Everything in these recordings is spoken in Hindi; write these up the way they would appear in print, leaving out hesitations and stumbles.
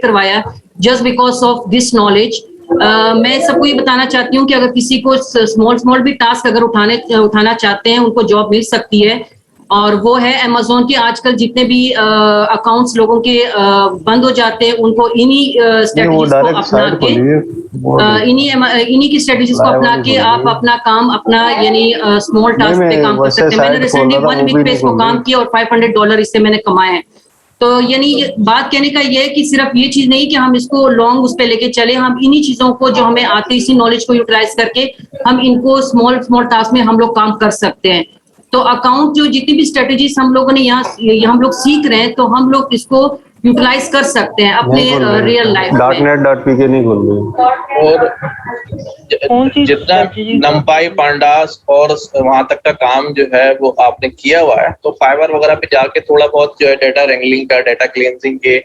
करवाया just because of this knowledge. मैं सबको ये बताना चाहती हूँ कि अगर किसी को स्मॉल भी टास्क अगर उठाना चाहते हैं, उनको जॉब मिल सकती है, और वो है अमेज़न के आजकल जितने भी अकाउंट्स लोगों के बंद हो जाते हैं, उनको इन्हीं स्ट्रेटजीज को अपना के इन्हीं की स्ट्रेटजीज को अपना के आप अपना काम अपना यानी स्मॉल टास्क पे काम कर सकते हैं। मैंने रिसेंटली 1 वीक पे इसको काम किया और $500 इससे मैंने कमाए हैं। तो यानी बात कहने का ये है कि सिर्फ ये चीज नहीं कि हम इसको लॉन्ग उस पे लेके चले, हम इन्हीं चीजों को जो हमें आते इसी नॉलेज को यूटिलाइज करके हम इनको स्मॉल टास्क में हम लोग काम कर सकते हैं। तो अकाउंट जो जितनी भी स्ट्रेटेजीज हम लोगों ने यहाँ हम लोग सीख रहे हैं, तो हम लोग इसको यूटिलाइज कर सकते हैं अपने रियल लाइफ में। .net.pk नहीं खोल रही। और जितना नंपाई पांडास और वहां तक का काम जो है वो आपने किया हुआ है, तो फाइवर वगैरह पे जाके थोड़ा बहुत जो है डेटा रेंगलिंग का, डेटा क्लींजिंग के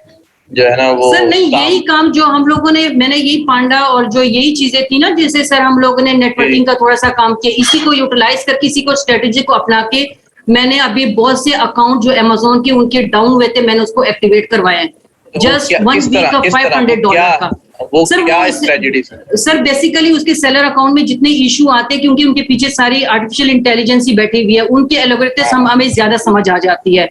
जो है ना वो सर नहीं, यही काम जो हम लोगों ने, मैंने यही पांडा और जो यही चीजें थी ना, जैसे सर हम लोगों ने नेटवर्किंग का थोड़ा सा काम किया, इसी को यूटिलाइज कर किसी को स्ट्रेटेजी को अपना के मैंने अभी बहुत से अकाउंट जो अमेज़न के उनके डाउन हुए थे, मैंने उसको एक्टिवेट करवाया जस्ट 1 वीक का $500 का। वो क्या स्ट्रेटजी सर बेसिकली उसके सेलर अकाउंट में जितने इशू आते हैं, क्योंकि उनके पीछे सारी आर्टिफिशियल इंटेलिजेंस ही बैठी हुई है, उनके एल्गोरिथम हमें ज्यादा समझ आ जाती है,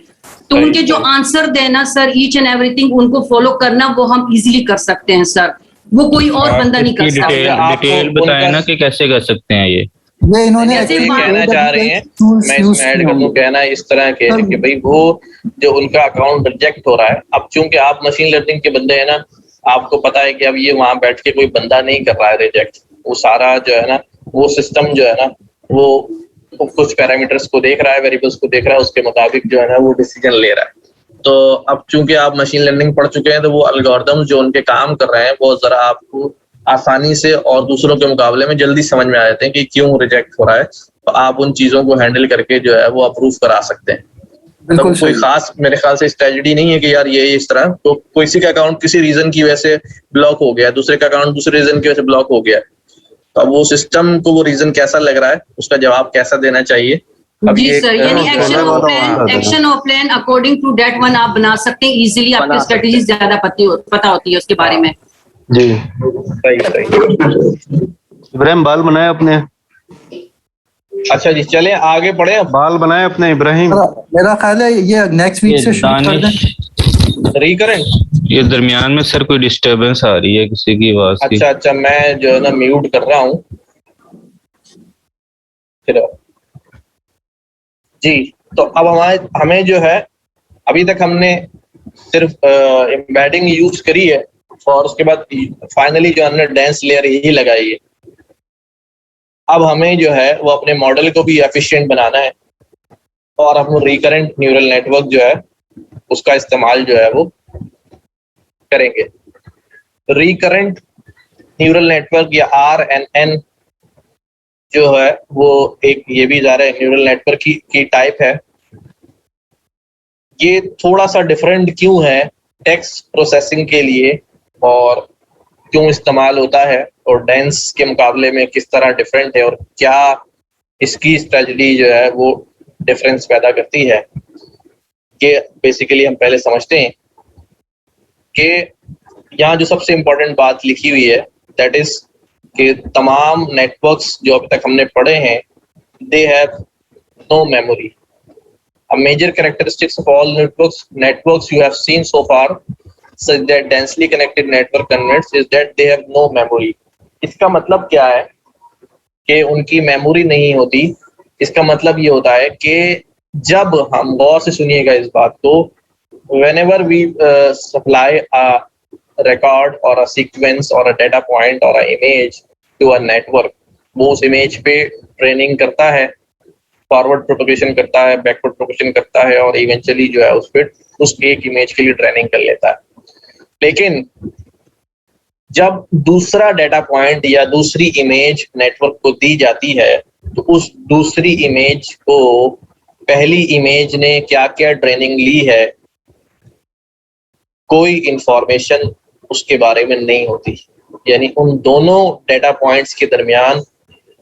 तो उनके जो आंसर देना सर ईच एंड एवरीथिंग उनको फॉलो करना वो हम इजीली कर सकते हैं सर, वो कोई और बंदा नहीं कर सकता। डिटेल बताए ना कि कैसे कर सकते हैं ये इन्होंने कहना चाह रहे हैं, मैं इसमें ऐड कर दूं, कहना इस तरह के कि भाई वो जो उनका अकाउंट रिजेक्ट हो रहा है, अब चूंकि आप मशीन लर्निंग के बंदे हैं ना, आपको पता है कि अब ये वहां बैठ के कोई बंदा नहीं कर रहा है रिजेक्ट, वो सारा जो है ना वो सिस्टम जो है ना वो कुछ पैरामीटर्स को देख रहा है, वेरिएबल्स को देख रहा है, उसके मुताबिक जो है ना वो डिसीजन ले रहा है। तो अब चूंकि आप मशीन लर्निंग पढ़ चुके हैं, तो वो एल्गोरिथम्स जो उनके काम कर रहे हैं वो जरा आपको आसानी से और दूसरों के मुकाबले में जल्दी समझ में आ जाते हैं कि क्यों रिजेक्ट हो रहा है, तो आप उन चीजों को हैंडल करके जो है वो अप्रूव करा सकते हैं। तो कोई खास मेरे ख्याल से स्ट्रेटजी नहीं है कि यार ये इस तरह, तो किसी का अकाउंट किसी रीजन की वजह से ब्लॉक हो गया, दूसरे का अकाउंट दूसरे रीजन की वजह से ब्लॉक हो गया, तो अब वो सिस्टम को वो रीजन कैसा लग रहा है, उसका जवाब कैसा देना चाहिए। जी सर, यानी एक्शन और plan according to that one आप बना सकते हैं इजीली, आपकी स्ट्रेटजी ज्यादा पता होती है उसके बारे में। जी सही। इब्राहिम बाल बनाए अपने? अच्छा जी, चले आगे बढ़े। बाल बनाए अपने इब्राहिम? मेरा ख्याल है ये नेक्स्ट वीक से शुरू कर दें। रिकरेंट ये दरमियान में सर कोई डिस्टरबेंस आ रही है किसी की आवाज की? अच्छा, मैं जो है ना म्यूट कर रहा हूँ जी। तो अब हमें जो है अभी तक हमने सिर्फ एम्बेडिंग यूज करी है, और उसके बाद फाइनली जो हमने डेंस लेयर यही लगाई है। अब हमें जो है वो अपने मॉडल को भी एफिशिएंट बनाना है, और हम रिकरेंट न्यूरल नेटवर्क जो है उसका इस्तेमाल जो है वो करेंगे। रिकरेंट न्यूरल नेटवर्क या RNN जो है वो एक ये भी जा रहा है न्यूरल नेटवर्क की टाइप है। ये थोड़ा सा डिफरेंट क्यों है टेक्स्ट प्रोसेसिंग के लिए, और क्यों इस्तेमाल होता है, और डेंस के मुकाबले में किस तरह डिफरेंट है, और क्या इसकी स्ट्रेटजी जो है वो डिफरेंस पैदा करती है, कि बेसिकली हम पहले समझते हैं कि यहाँ जो सबसे इम्पोर्टेंट बात लिखी हुई है दैट इज कि तमाम नेटवर्क्स जो अब तक हमने पढ़े हैं they have no memory. A major characteristics of all networks you have seen so far, such that densely connected network converts, is that they have no memory. इसका मतलब क्या है कि उनकी मेमोरी नहीं होती। इसका मतलब ये होता है कि जब हम गौर से सुनिएगा इस बात को, whenever we supply a record or a sequence or a data point or a image to a network, वो उस इमेज पे ट्रेनिंग करता है, फॉरवर्ड प्रोपगेशन करता है, बैकवर्ड प्रोपगेशन करता है, और इवेंचुअली जो है उस पर उस एक इमेज के लिए ट्रेनिंग कर लेता है। लेकिन जब दूसरा डेटा पॉइंट या दूसरी इमेज नेटवर्क को दी जाती है, तो उस दूसरी इमेज को पहली इमेज ने क्या क्या ट्रेनिंग ली है, कोई इंफॉर्मेशन उसके बारे में नहीं होती। यानी उन दोनों डेटा पॉइंट्स के दरमियान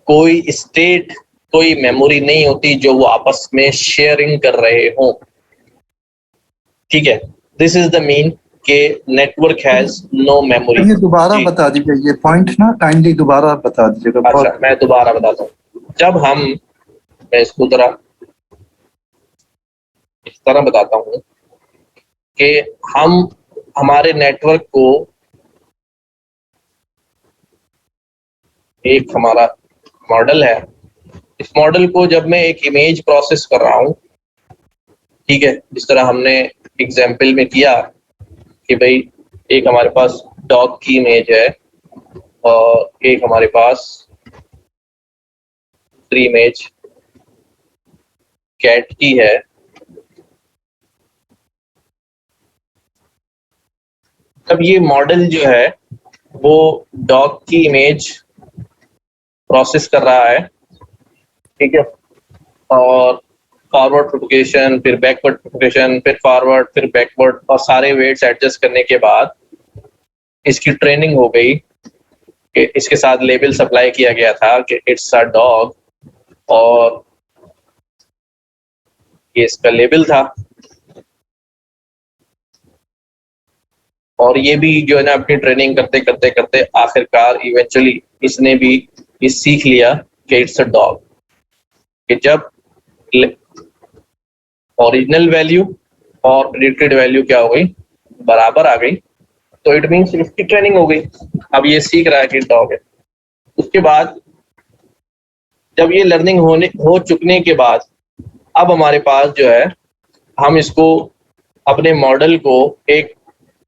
कोई स्टेट, कोई मेमोरी नहीं होती जो वो आपस में शेयरिंग कर रहे हों। ठीक है, दिस इज द मीन कि नेटवर्क हैज नो मेमोरी। ये दोबारा बता दीजिए ये पॉइंट ना, काइंडली दोबारा बता दीजिएगा। अच्छा, मैं दोबारा बताता हूँ। जब हम, मैं इसको इस तरह बताता हूँ कि हम हमारे नेटवर्क को, एक हमारा मॉडल है, इस मॉडल को जब मैं एक इमेज प्रोसेस कर रहा हूँ, ठीक है, जिस तरह हमने एग्जाम्पल में किया कि भाई एक हमारे पास डॉग की इमेज है और एक हमारे पास दूसरी इमेज कैट की है। तब ये मॉडल जो है वो डॉग की इमेज प्रोसेस कर रहा है, ठीक है, और फॉरवर्ड प्रोपगेशन, फिर बैकवर्ड प्रोपगेशन, फिर फॉरवर्ड, फिर बैकवर्ड, और सारे वेट्स एडजस्ट करने के बाद इसकी ट्रेनिंग हो गई कि इसके साथ लेबल सप्लाई किया गया था कि इट्स अ डॉग, और ये इसका लेबल था, और ये भी जो है ना अपनी ट्रेनिंग करते करते करते आखिरकार इवेंचुअली इसने भी ये सीख लिया कि इट्स अ डॉग, कि जब ओरिजिनल वैल्यू और प्रेडिक्टेड वैल्यू क्या हो गई, बराबर आ गई, तो इट मीन्स इसकी ट्रेनिंग हो गई। अब ये सीख रहा है कि डॉग है। उसके बाद जब ये लर्निंग हो चुकने के बाद अब हमारे पास जो है, हम इसको अपने मॉडल को एक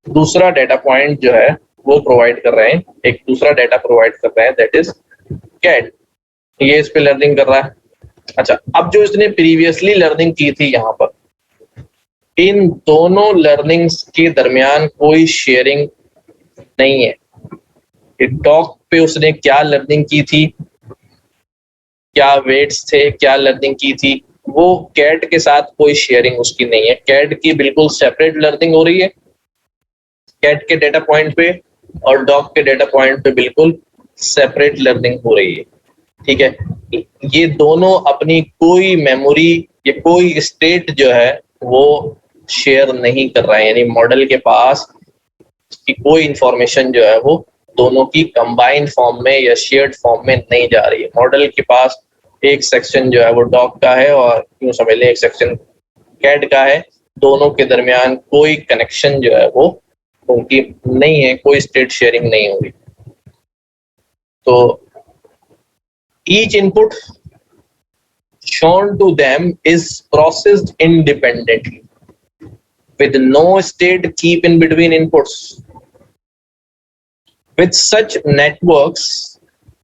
दूसरा डाटा पॉइंट जो है वो प्रोवाइड कर रहे हैं, एक दूसरा डाटा प्रोवाइड कर रहे हैं, दैट इज कैट। ये इस पे लर्निंग कर रहा है। अच्छा, अब जो इसने प्रीवियसली लर्निंग की थी यहाँ पर, इन दोनों लर्निंग्स के दरमियान कोई शेयरिंग नहीं है। डॉग पे उसने क्या लर्निंग की थी, क्या वेट्स थे, क्या लर्निंग की थी, वो कैट के साथ कोई शेयरिंग उसकी नहीं है। कैट की बिल्कुल सेपरेट लर्निंग हो रही है कैट के डेटा पॉइंट पे, और डॉग के डेटा पॉइंट पे बिल्कुल सेपरेट लर्निंग हो रही है, ठीक है। ये दोनों अपनी कोई मेमोरी या कोई स्टेट जो है वो शेयर नहीं कर रहे हैं, यानी मॉडल के पास की कोई इंफॉर्मेशन जो है वो दोनों की कंबाइंड फॉर्म में या शेयर्ड फॉर्म में नहीं जा रही है। मॉडल के पास एक सेक्शन जो है वो डॉग का है और यूं समझ लें एक सेक्शन कैट का है, दोनों के दरमियान कोई कनेक्शन जो है वो उनकी नहीं है, कोई स्टेट शेयरिंग नहीं होगी। तो each input shown to them is processed independently with no state keep in between inputs. With such networks,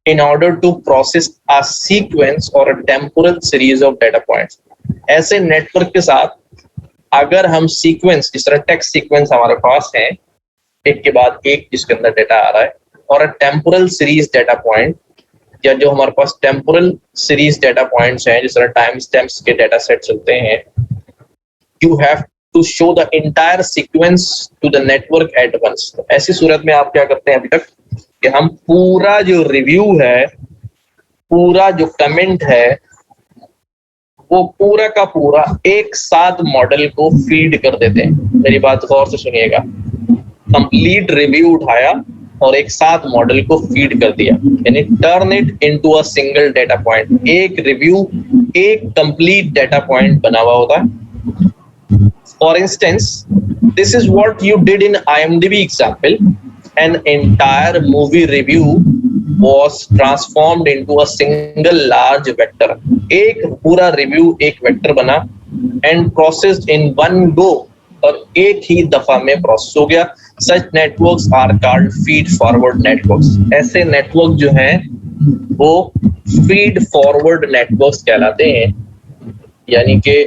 in order to process a sequence or a temporal series of data points, ऐसे नेटवर्क के साथ अगर हम सीक्वेंस, जिस तरह टेक्स्ट सीक्वेंस हमारे पास है, एक के बाद एक जिसके अंदर डेटा आ रहा है, और a temporal series data point, या जो हमारे पास टेम्पोरल सीरीज डेटा पॉइंट्स हैं, जिस तरह टाइम स्टैम्प्स के डेटा सेट चलते हैं, you have to show the entire sequence to the network at once. तो ऐसी सूरत में आप क्या करते हैं अभी तक कि हम पूरा जो रिव्यू है, पूरा जो कमेंट है, वो पूरा का पूरा एक साथ मॉडल को फीड कर देते हैं। मेरी बात गौर से सुनिएगा, कंप्लीट रिव्यू उठाया और एक साथ मॉडल को फीड कर दिया, यानी turn it into a single data point. एक रिव्यू एक कंप्लीट डेटा पॉइंट बना हुआ होता है। For instance, this is what you did in IMDb example, an entire movie review was transformed into a single large vector. एक पूरा रिव्यू एक वेक्टर बना and processed in one go, और एक ही दफा में प्रोसेस हो गया। Such networks are called feed forward networks. ऐसे नेटवर्क जो हैं वो feed forward networks कहलाते हैं। यानी कि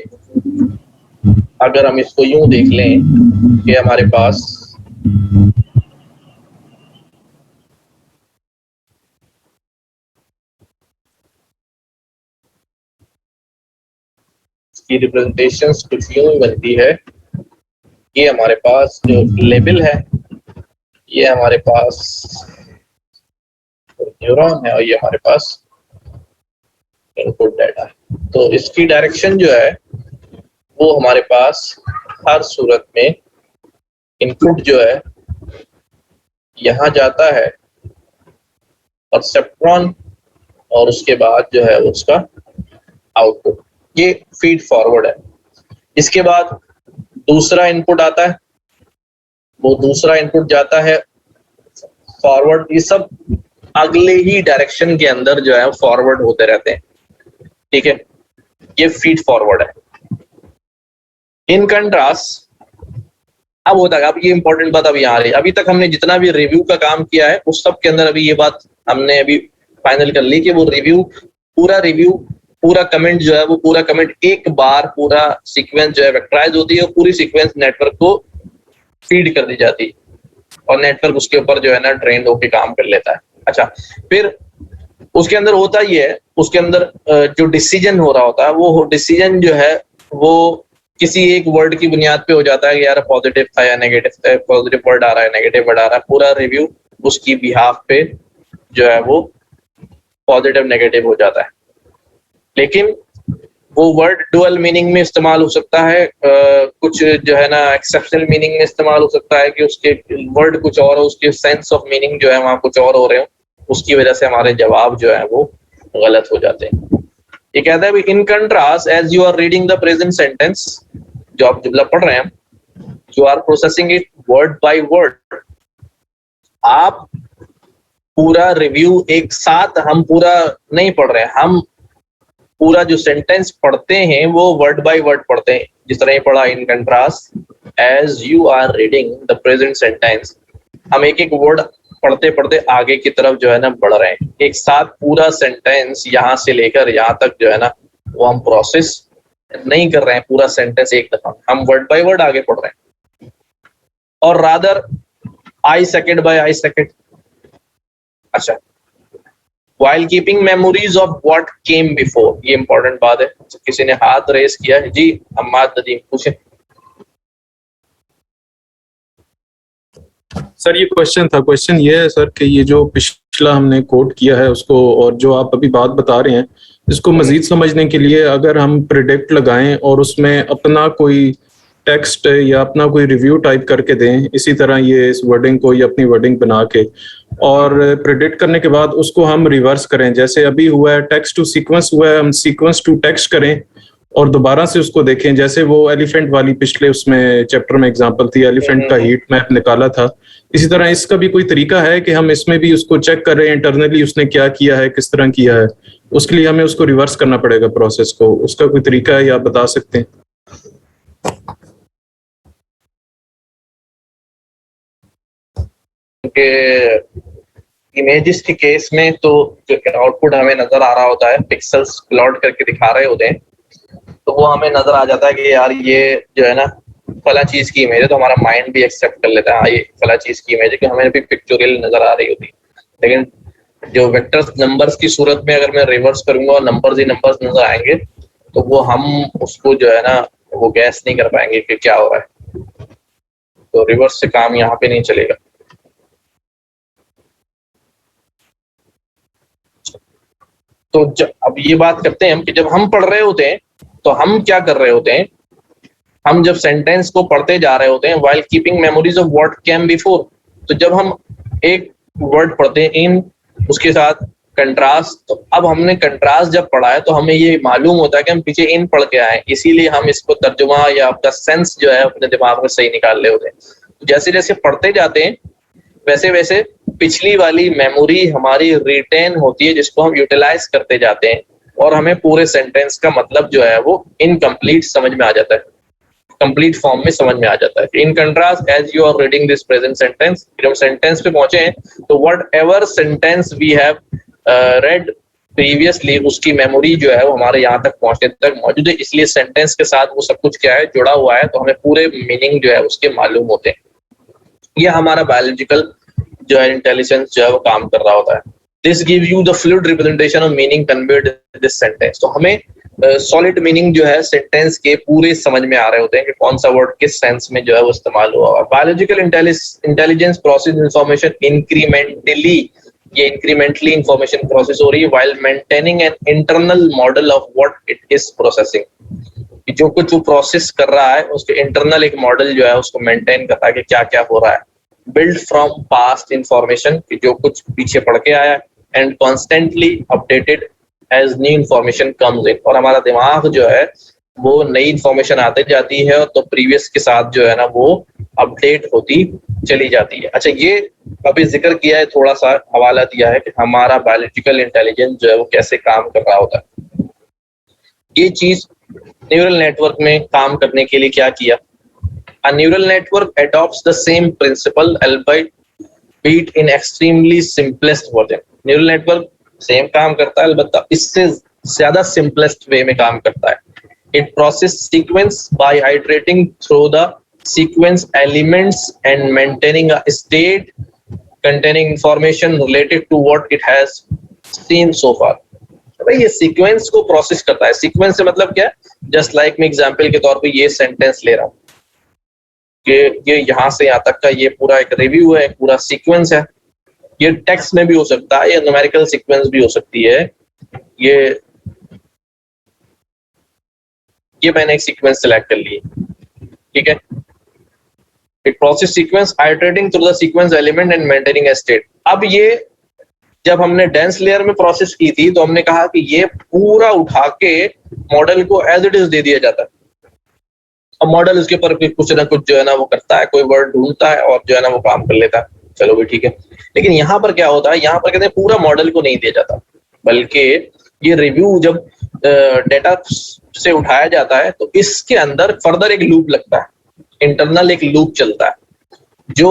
अगर हम इसको यूं देख लें कि हमारे पास की रिप्रेजेंटेशंस कुछ यूं बनती है, ये हमारे पास जो लेबल है, ये हमारे पास न्यूरॉन है, और ये हमारे पास इनपुट डाटा है। तो इसकी डायरेक्शन जो है वो हमारे पास हर सूरत में इनपुट जो है यहाँ जाता है परसेप्ट्रॉन और उसके बाद जो है उसका आउटपुट, ये फीड फॉरवर्ड है। इसके बाद दूसरा इनपुट आता है, वो दूसरा इनपुट जाता है फॉरवर्ड। ये सब अगले ही डायरेक्शन के अंदर जो है फॉरवर्ड होते रहते हैं, ठीक है, ये फीड फॉरवर्ड है। इन कंट्रास्ट अब होता है, अब ये इंपॉर्टेंट बात अभी आ रही है, अभी तक हमने जितना भी रिव्यू का काम किया है उस सब के अंदर अभी ये बात हमने अभी फाइनल कर ली कि वो रिव्यू पूरा कमेंट जो है वो पूरा कमेंट एक बार पूरा सीक्वेंस जो है वेक्टराइज होती है और पूरी सीक्वेंस नेटवर्क को फीड कर दी जाती है और नेटवर्क उसके ऊपर जो है ना ट्रेंड होकर काम कर लेता है। अच्छा, फिर उसके अंदर होता ही है, उसके अंदर जो डिसीजन हो रहा होता है वो डिसीजन जो है वो किसी एक वर्ड की बुनियाद पे हो जाता है कि यार पॉजिटिव था या नेगेटिव था, पॉजिटिव वर्ड आ रहा है नेगेटिव वर्ड आ रहा है, पूरा रिव्यू उसकी बिहाफ पे जो है वो पॉजिटिव नेगेटिव हो जाता है। लेकिन वो वर्ड डुअल मीनिंग में इस्तेमाल हो सकता है, कुछ जो है ना एक्सेप्शनल मीनिंग में इस्तेमाल हो सकता है कि उसके वर्ड कुछ और हो, उसके सेंस ऑफ मीनिंग जो है वहां कुछ और हो रहे हो, उसकी वजह से हमारे जवाब जो है वो गलत हो जाते हैं। ये कहता है in contrast as you are reading the present sentence, जो आप जुमला पढ़ रहे हैं, you are processing it word by word. आप पूरा रिव्यू एक साथ हम पूरा नहीं पढ़ रहे हैं, हम पूरा जो सेंटेंस पढ़ते हैं वो वर्ड बाय वर्ड पढ़ते हैं। जिस तरह ये पढ़ा in contrast as you are reading the present sentence, हम एक एक वर्ड पढ़ते पढ़ते आगे की तरफ जो है ना बढ़ रहे हैं। एक साथ पूरा सेंटेंस यहाँ से लेकर यहाँ तक जो है ना वो हम प्रोसेस नहीं कर रहे हैं पूरा सेंटेंस एक दफा, हम वर्ड बाय वर्ड आगे पढ़ रहे हैं और rather I second by I second. अच्छा, while keeping memories of what came before, ये इंपॉर्टेंट बात है। किसी ने हाथ रेस किया है जी, अम्माद नदीम पूछे। सर ये क्वेश्चन ये है सर कि ये जो पिछला हमने कोट किया है उसको और जो आप अभी बात बता रहे हैं इसको मजीद समझने के लिए अगर हम प्रेडिक्ट लगाएं और उसमें अपना कोई टेक्स्ट या अपना कोई रिव्यू टाइप करके दें, इसी तरह ये इस वर्डिंग को या अपनी वर्डिंग बना के और प्रेडिक्ट करने के बाद उसको हम रिवर्स करें, जैसे अभी हुआ है टेक्स्ट टू सीक्वेंस हुआ है, हम सीक्वेंस टू टेक्स्ट करें और दोबारा से उसको देखें। जैसे वो एलिफेंट वाली पिछले उसमें चैप्टर में एग्जांपल थी, एलिफेंट का हीट मैप निकाला था, इसी तरह इसका भी कोई तरीका है कि हम इसमें भी उसको चेक करें इंटरनली उसने क्या किया है, किस तरह किया है, उसके लिए हमें उसको रिवर्स करना पड़ेगा प्रोसेस को, उसका कोई तरीका है या आप बता सकते हैं? इमेजेस के केस में तो जो आउटपुट हमें नजर आ रहा होता है, पिक्सेल्स प्लॉट करके दिखा रहे होते हैं, तो वो हमें नजर आ जाता है कि यार ये जो है ना फला चीज की इमेज है, तो हमारा माइंड भी एक्सेप्ट कर लेता है हाँ ये फला चीज की इमेज है, कि हमें भी पिक्चोरियल नजर आ रही होती है। लेकिन जो वेक्टर्स नंबर्स की सूरत में अगर मैं रिवर्स करूंगा और नंबर्स ही नंबर्स नजर आएंगे तो वो हम उसको जो है ना वो गैस नहीं कर पाएंगे कि क्या हो रहा है, तो रिवर्स से काम यहाँ पे नहीं चलेगा। तो अब ये बात करते हैं हम कि जब हम पढ़ रहे होते हैं तो हम क्या कर रहे होते हैं, हम जब सेंटेंस को पढ़ते जा रहे होते हैं while keeping memories of what came before, तो जब हम एक वर्ड पढ़ते हैं इन उसके साथ कंट्रास्ट, तो अब हमने कंट्रास्ट जब पढ़ा है तो हमें ये मालूम होता है कि हम पीछे इन पढ़ के आए, इसीलिए हम इसको तर्जुमा या आपका सेंस जो है अपने दिमाग में सही निकाल रहे होते हैं। तो जैसे जैसे पढ़ते जाते हैं वैसे वैसे पिछली वाली मेमोरी हमारी रिटेन होती है जिसको हम यूटिलाइज करते जाते हैं और हमें पूरे सेंटेंस का मतलब जो है वो इनकम्प्लीट समझ में आ जाता है, कंप्लीट फॉर्म में समझ में आ जाता है। In contrast as you are reading this present sentence, जब हम सेंटेंस पे पहुंचे हैं तो whatever sentence we have read previously उसकी मेमोरी जो है वो हमारे यहाँ तक पहुंचने तक मौजूद है, इसलिए सेंटेंस के साथ वो सब कुछ क्या है जुड़ा हुआ है, तो हमें पूरे मीनिंग जो है उसके मालूम होते हैं। ये हमारा बायोलॉजिकल जो है इंटेलिजेंस जो है वो काम कर रहा होता है। This give you the fluid representation of meaning conveyed in this sentence, तो हमें सॉलिड मीनिंग जो है सेंटेंस के पूरे समझ में आ रहे होते हैं कि कौन सा वर्ड किस सेंस में जो है वो इस्तेमाल हुआ है। Biological intelligence process information incrementally, ये इंक्रीमेंटली इंफॉर्मेशन प्रोसेस हो रही है while maintaining an internal model of what it is processing। कि जो कुछ वो प्रोसेस कर रहा है उसके इंटरनल एक मॉडल जो है उसको मेंटेन कर रहा है कि क्या क्या हो रहा है। बिल्ड फ्रॉम पास्ट इंफॉर्मेशन, कि जो कुछ पीछे पढ़ के आया है, and constantly updated as new information comes in. और हमारा दिमाग जो है वो नई इंफॉर्मेशन आते जाती है तो प्रीवियस के साथ जो है ना वो अपडेट होती चली जाती है। अच्छा, ये अभी जिक्र किया है, थोड़ा सा हवाला दिया है कि हमारा बायोलॉजिकल इंटेलिजेंस जो है वो कैसे काम कर रहा होता है। ये चीज न्यूरल नेटवर्क में काम करने के लिए क्या किया? A neural network adopts the same principle albeit in extremely simplest version. Neural network same काम करता है, अलबत्ता इससे ज्यादा simplest way में काम करता है। It processes sequence by iterating through the sequence elements and maintaining a state containing information related to what it has seen so far. भाई ये सीक्वेंस को प्रोसेस करता है। सीक्वेंस से मतलब क्या है? जस्ट लाइक मैं एग्जांपल के तौर पे ये सेंटेंस ले रहा हूँ कि ये यहाँ से यहाँ तक का ये पूरा एक रिव्यू है, पूरा सीक्वेंस है। ये टेक्स्ट में भी हो सकता है, ये न्यूमेरिकल सीक्वेंस भी हो सकती है। ये मैंने एक सीक्वेंस सिलेक्ट कर ली, ठीक है। It process sequence iterating through the sequence element and maintaining a state. अब ये जब हमने डेंस लेयर में प्रोसेस की थी तो हमने कहा कि ये पूरा उठा के मॉडल को एज इट इज दे दिया जाता है। अब मॉडल उसके ऊपर कुछ ना कुछ जो है ना वो करता है, कोई वर्ड ढूंढता है और जो है ना वो काम कर लेता है। चलो भी ठीक है। लेकिन यहाँ पर क्या होता है? यहाँ पर कहते हैं पूरा मॉडल को नहीं दिया जाता, बल्कि ये रिव्यू जब डेटा से उठाया जाता है तो इसके अंदर फर्दर एक लूप लगता है, इंटरनल एक लूप चलता है जो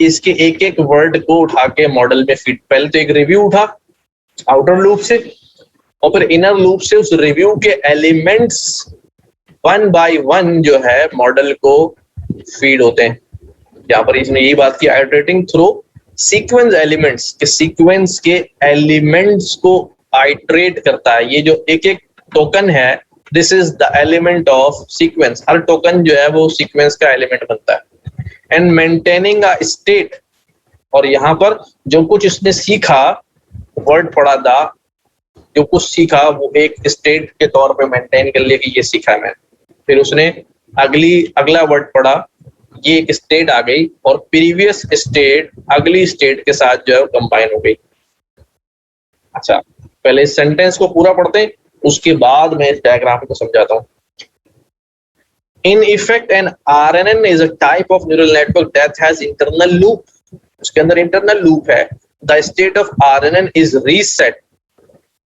इसके एक एक वर्ड को उठा के मॉडल में फीड। पहले तो एक रिव्यू उठा आउटर लूप से और फिर इनर लूप से उस रिव्यू के एलिमेंट्स वन बाय वन जो है मॉडल को फीड होते हैं। यहाँ पर इसने यही बात की, आइटरेटिंग थ्रू सीक्वेंस एलिमेंट्स, के सीक्वेंस के एलिमेंट्स को आइटरेट करता है। ये जो एक एक टोकन है, this is the element of sequence. Her token जो है वो सीक्वेंस का एलिमेंट बनता है। एंड मेंटेनिंग अ स्टेट, और यहाँ पर जो कुछ इसने सीखा, वर्ड पढ़ा था, जो कुछ सीखा वो एक स्टेट के तौर पे मेंटेन कर लिया कि ये सीखा है मैंने। फिर उसने अगला वर्ड पढ़ा, ये एक स्टेट आ गई और प्रीवियस स्टेट अगली स्टेट के साथ जो है कंबाइन हो गई। अच्छा, पहले इस सेंटेंस को पूरा पढ़ते हैं, उसके बाद मैं इस डायग्राम को समझाता हूँ। In effect, an RNN is a type of neural network that has internal loop. उसके अंदर internal loop है। The state of RNN is reset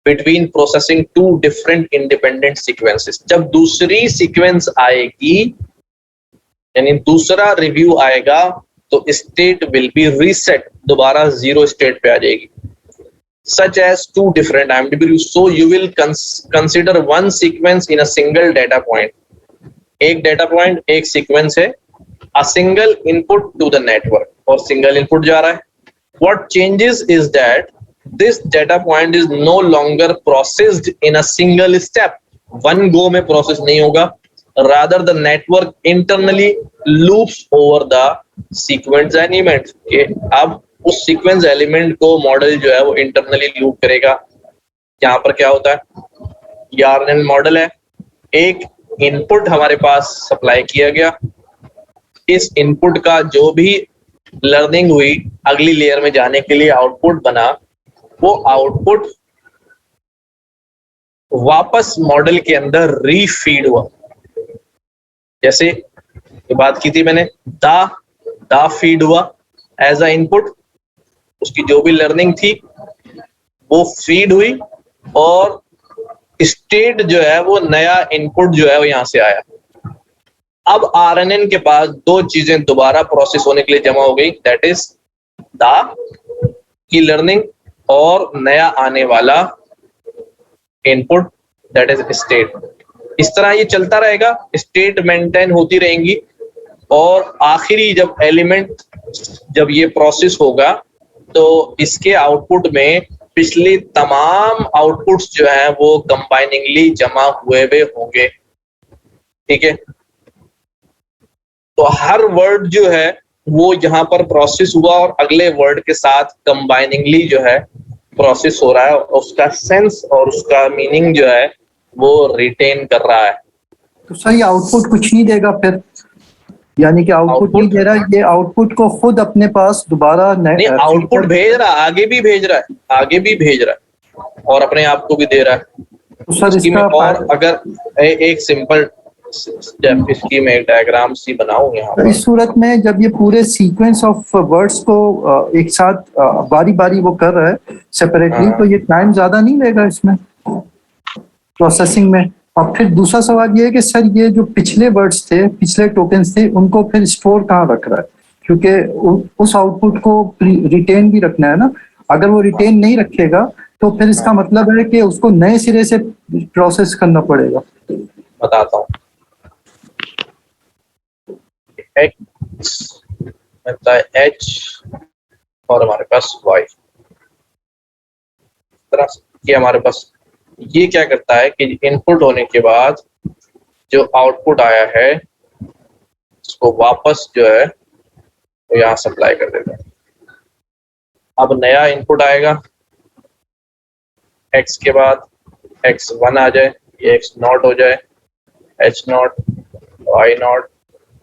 between processing two different independent sequences. जब दूसरी sequence आएगी, यानी दूसरा रिव्यू आएगा, तो state will be reset, दोबारा zero state पे आ जाएगी। Such as two different IMDb. So you will consider one sequence in a single data point. एक डेटा पॉइंट एक सीक्वेंस है, a single input to the network, और सिंगल इनपुट जा रहा है। What changes is that this data point is no longer processed in a single step. One go में प्रोसेस नहीं होगा, rather the network internally loops over the sequence element. के अब उस सीक्वेंस एलिमेंट को मॉडल जो है वो इंटरनली लूप करेगा। यहाँ पर क्या होता है? ये आरएनएन मॉडल है, एक इनपुट हमारे पास सप्लाई किया गया, इस इनपुट का जो भी लर्निंग हुई अगली लेयर में जाने के लिए आउटपुट बना, वो आउटपुट वापस मॉडल के अंदर रीफीड हुआ। जैसे ये बात की थी मैंने, दा फीड हुआ एज अ इनपुट, उसकी जो भी लर्निंग थी वो फीड हुई और स्टेट जो है वो नया इनपुट जो है वो यहां से आया। अब आरएनएन के पास दो चीजें दोबारा प्रोसेस होने के लिए जमा हो गई, दैट इज दा की लर्निंग और नया आने वाला इनपुट, दैट इज स्टेट। इस तरह ये चलता रहेगा, स्टेट मेंटेन होती रहेंगी और आखिरी जब एलिमेंट जब ये प्रोसेस होगा तो इसके आउटपुट में पिछले तमाम आउटपुट्स जो हैं वो कंबाइनिंगली जमा हुए होंगे, ठीक है। तो हर वर्ड जो है वो यहाँ पर प्रोसेस हुआ और अगले वर्ड के साथ कंबाइनिंगली जो है प्रोसेस हो रहा है, और उसका सेंस और उसका मीनिंग जो है वो रिटेन कर रहा है। तो सर ये आउटपुट कुछ नहीं देगा फिर, यानी कि आउटपुट नहीं दे रहा, ये आउटपुट को खुद अपने पास दोबारा नहीं, आउटपुट भेज रहा, आगे भी भेज रहा है, आगे भी भेज रहा है और अपने आप को भी दे रहा है। तो सर इसकी मैं इसका और अगर एक सिंपल स्टेप इसकी मैं एक डायग्राम सी बनाऊं यहाँ पर। इस सूरत में जब ये पूरे सीक्वेंस ऑफ वर्ड्स को एक साथ बारी बारी वो कर रहा है सेपरेटली, तो ये टाइम ज्यादा नहीं लेगा इसमें प्रोसेसिंग में। और फिर दूसरा सवाल ये है कि सर ये जो पिछले वर्ड्स थे, पिछले टोकन्स थे, उनको फिर स्टोर कहाँ रख रहा है, क्योंकि उस आउटपुट को रिटेन भी रखना है ना। अगर वो रिटेन नहीं रखेगा तो फिर इसका मतलब है कि उसको नए सिरे से प्रोसेस करना पड़ेगा। बताता हूँ, एक्स बनता है एच और हमारे पास वाई, तरह ये हमारे पास ये क्या करता है कि इनपुट होने के बाद जो आउटपुट आया है उसको वापस जो है वो यहाँ सप्लाई कर देता है। अब नया इनपुट आएगा, x के बाद x1 आ जाए, ये x नॉट हो जाए, h नॉट, y नॉट।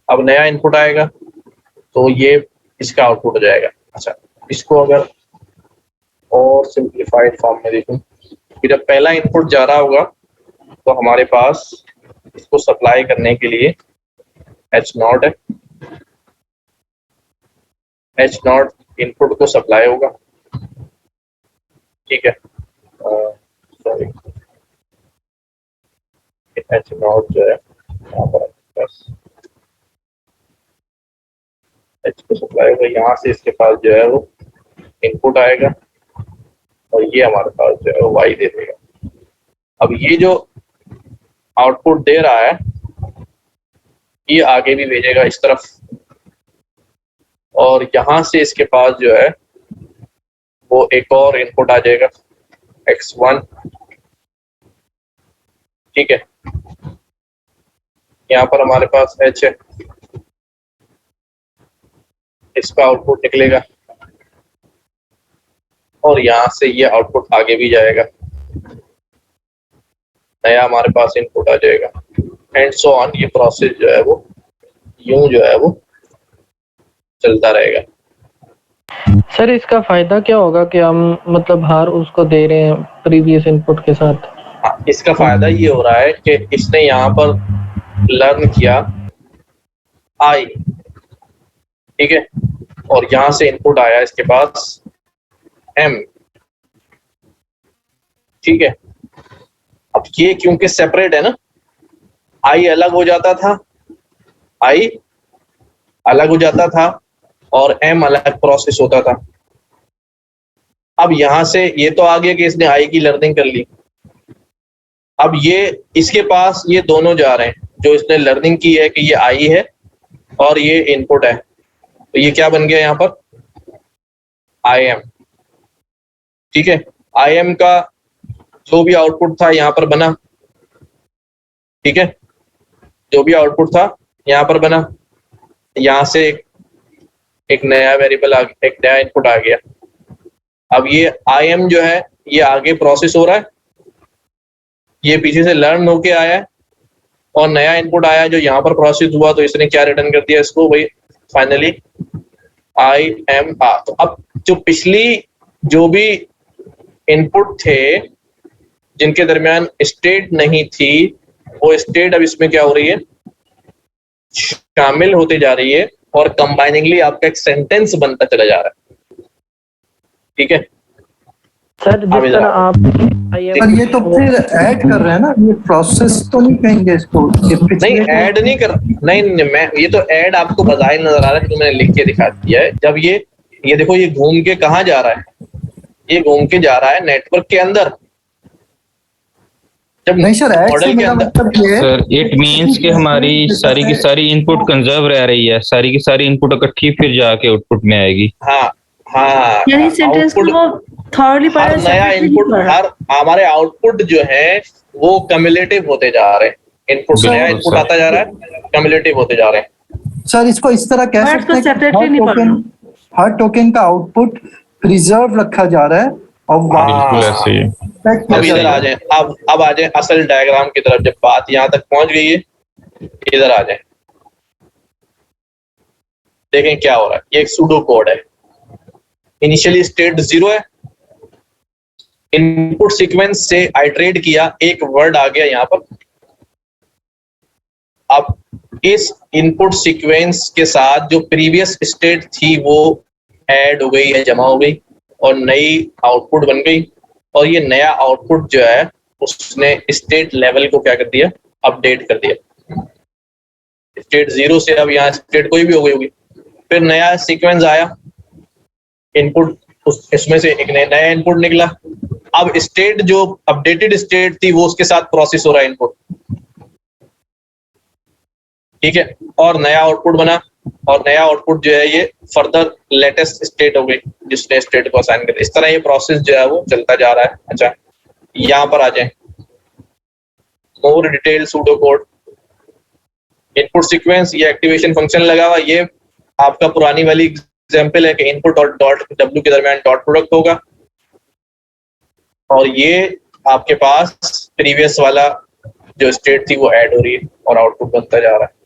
अब नया इनपुट आएगा तो ये इसका आउटपुट हो जाएगा। अच्छा, इसको अगर और सिंप्लीफाइड फॉर्म में देखूं कि जब पहला इनपुट जा रहा होगा तो हमारे पास इसको सप्लाई करने के लिए h नॉट है, h नॉट इनपुट को सप्लाई होगा, ठीक है। सॉरी, h नॉट जो है यहाँ पर बस h को सप्लाई होगा, यहाँ से इसके पास जो है वो इनपुट आएगा और ये हमारे पास जो है वो y दे देगा। अब ये जो आउटपुट दे रहा है ये आगे भी भेजेगा इस तरफ और यहाँ से इसके पास जो है वो एक और इनपुट आ जाएगा x1, ठीक है। यहाँ पर हमारे पास h है, इसका आउटपुट निकलेगा और यहाँ से ये आउटपुट आगे भी जाएगा, नया हमारे पास इनपुट आ जाएगा एंड सो ऑन। ये प्रोसेस जो है वो यूं जो है वो चलता रहेगा। सर इसका फायदा क्या होगा कि हम मतलब हर उसको दे रहे हैं प्रीवियस इनपुट के साथ? इसका फायदा ये हो रहा है कि इसने यहाँ पर लर्न किया आई, ठीक है, और यहाँ से इनपुट आया इसके पास एम, ठीक है। अब ये क्योंकि सेपरेट है ना, आई अलग हो जाता था, आई अलग हो जाता था और एम अलग प्रोसेस होता था। अब यहां से ये तो आ गया कि इसने आई की लर्निंग कर ली, अब ये इसके पास ये दोनों जा रहे हैं, जो इसने लर्निंग की है कि ये आई है और ये इनपुट है, तो ये क्या बन गया यहाँ पर आई एम, ठीक है। आई एम का जो भी आउटपुट था यहाँ पर बना, ठीक है, जो भी आउटपुट था यहाँ पर बना, यहाँ से एक नया वेरिएबल आ गया, एक नया इनपुट आ गया। अब ये आई एम जो है ये आगे प्रोसेस हो रहा है, ये पीछे से लर्न होके आया है और नया इनपुट आया जो यहाँ पर प्रोसेस हुआ, तो इसने क्या रिटर्न कर दिया इसको, भाई फाइनली आई एम आ। तो अब जो पिछली जो भी इनपुट थे जिनके दरमियान स्टेट नहीं थी, वो स्टेट अब इसमें क्या हो रही है, शामिल होते जा रही है और कंबाइनिंगली आपका एक सेंटेंस बनता चला जा रहा है, ठीक है। सर जिस तरह आप पर ये तो फिर ऐड कर रहे हैं ना, ये प्रोसेस तो नहीं कहेंगे इसको, नहीं ऐड नहीं कर, नहीं मैं ये तो ऐड आपको बजाय नजर आ रहा है जो मैंने लिख के दिखा दिया है। जब ये देखो ये घूम के कहाँ जा रहा है, ये घूम के जा रहा है नेटवर्क के अंदर। जब नहीं सर, मॉडल के अंदर सर इट मींस कि हमारी सारी की सारी इनपुट कंजर्व रह रही है, सारी की सारी इनपुट इकट्ठी फिर जाके आउटपुट में आएगी। हाँ हाँ, यानी सेंटेंस को वो थॉरली हर नया इनपुट, हर हमारे आउटपुट जो है वो कम्युलेटिव होते जा रहे हैं, इनपुट नया इनपुट आता जा रहा है, कम्युलेटिव होते जा रहे हैं। सर इसको इस तरह कह सकते हैं कि हर टोकन का आउटपुट प्रिजर्व रखा जा रहा है और ऐसे ही। अब इधर आ जाए, अब आ जाए असल डायग्राम की तरफ। जब बात यहाँ तक पहुंच गई है इधर आ जाए, देखें क्या हो रहा है। ये एक सूडो कोड है। इनिशियली स्टेट 0 है, इनपुट सीक्वेंस से आइटरेट किया, एक वर्ड आ गया यहाँ पर। अब इस इनपुट सीक्वेंस के साथ जो प्रीवियस स्टेट थी वो ऐड हो गई है, जमा हो गई और नई आउटपुट बन गई। और ये नया आउटपुट जो है उसने स्टेट लेवल को क्या कर दिया, अपडेट कर दिया। स्टेट 0 से अब यहाँ स्टेट कोई भी हो गई होगी। फिर नया सीक्वेंस आया, इनपुट इसमें से एक नया इनपुट निकला। अब स्टेट जो अपडेटेड स्टेट थी वो उसके साथ प्रोसेस हो रहा है इनपुट, ठीक है, और नया आउटपुट बना। और नया आउटपुट जो है ये फर्दर लेटेस्ट स्टेट हो गई जिसने स्टेट को असाइन कर दिया। इस तरह ये प्रोसेस जो है वो चलता जा रहा है। अच्छा, यहाँ पर आ जाए, more detail pseudo code, input sequence, ये एक्टिवेशन फंक्शन लगा हुआ। ये आपका पुरानी वाली एग्जांपल है कि इनपुट और डॉट डब्ल्यू के दरमियान डॉट प्रोडक्ट होगा, और ये आपके पास प्रीवियस वाला जो स्टेट थी वो ऐड हो रही है और आउटपुट बनता जा रहा है।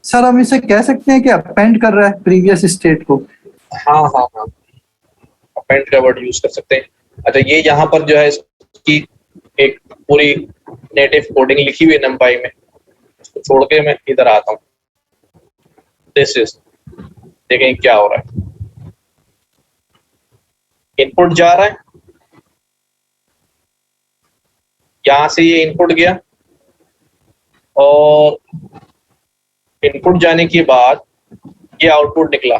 सर हम इसे कह सकते हैं कि अपेंड कर रहा है प्रीवियस स्टेट को। हाँ हाँ हाँ, अपेंड का वर्ड यूज कर सकते हैं। अच्छा, ये यहाँ पर जो है इसकी एक पूरी नेटिव कोडिंग लिखी हुई है NumPy में, इसको छोड़ के मैं इधर आता हूँ। दिस इज, देखें क्या हो रहा है। इनपुट जा रहा है, यहां से ये इनपुट गया और इनपुट जाने के बाद ये आउटपुट निकला।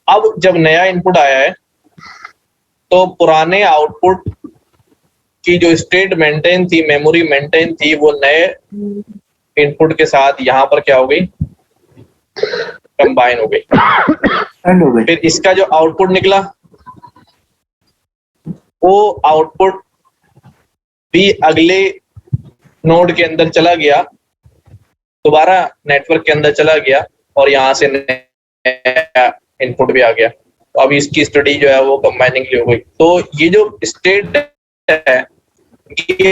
अब जब नया इनपुट आया है तो पुराने आउटपुट की जो स्टेट मेंटेन थी, मेमोरी मेंटेन थी, वो नए इनपुट के साथ यहाँ पर क्या हो गई, कंबाइन हो गई। फिर इसका जो आउटपुट निकला वो आउटपुट भी अगले नोड के अंदर चला गया, दोबारा नेटवर्क के अंदर चला गया और यहाँ से इनपुट भी आ गया। तो अब इसकी स्टडी जो है वो कंबाइनिंग हो गई। तो ये जो स्टेट है ये